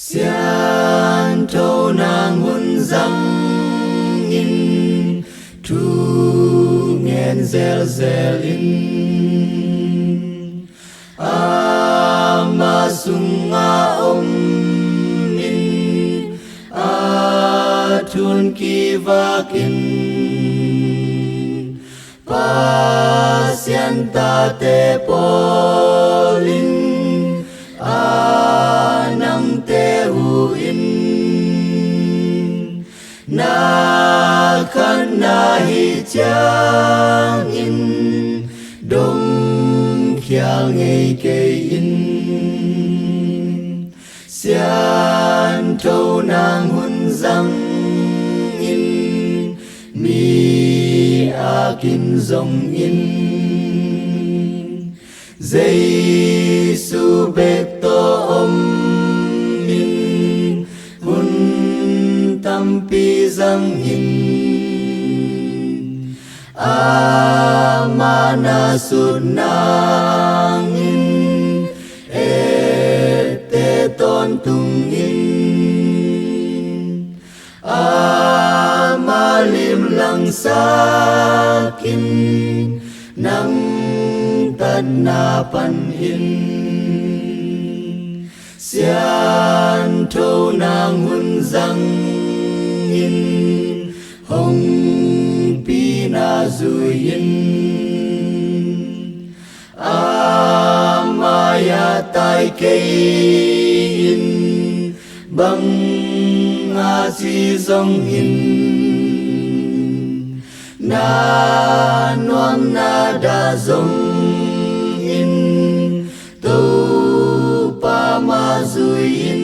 xian thâu nàng hun răng in thu nghen zel zel in ama sunga in thun kivakin pasianta te polin anang te huin na khan na hi chang in dong khiang ngei kei in xian thâu nàng hun răng in mi a kim dòng in Giêsu bek to in hun tam pi răng in amana sut nang in te ton tung in amalim lang sakin nang tad na pan in xian thâu nàng hun răng in hồng pi na zui in amaya tai kei in bang a si dong in na nuang na da dong in tu pa ma zui in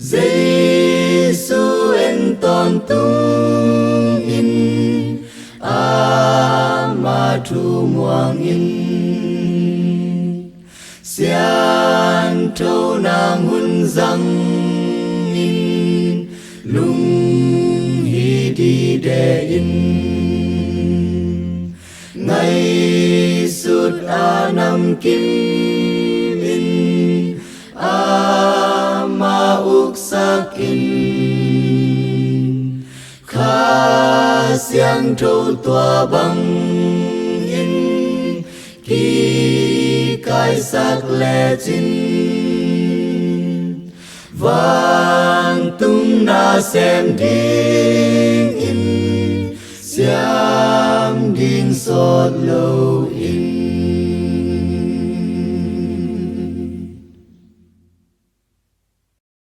Giêsu en ton tung in ma thu muang in xian thâu nàng hun răng in lung hi đi de in ngày sut a nam kim in ma uk sakin kha xiang thâu tua băng in ki kai sak le chin vang tung na xem ding in xiam ding sot lâu in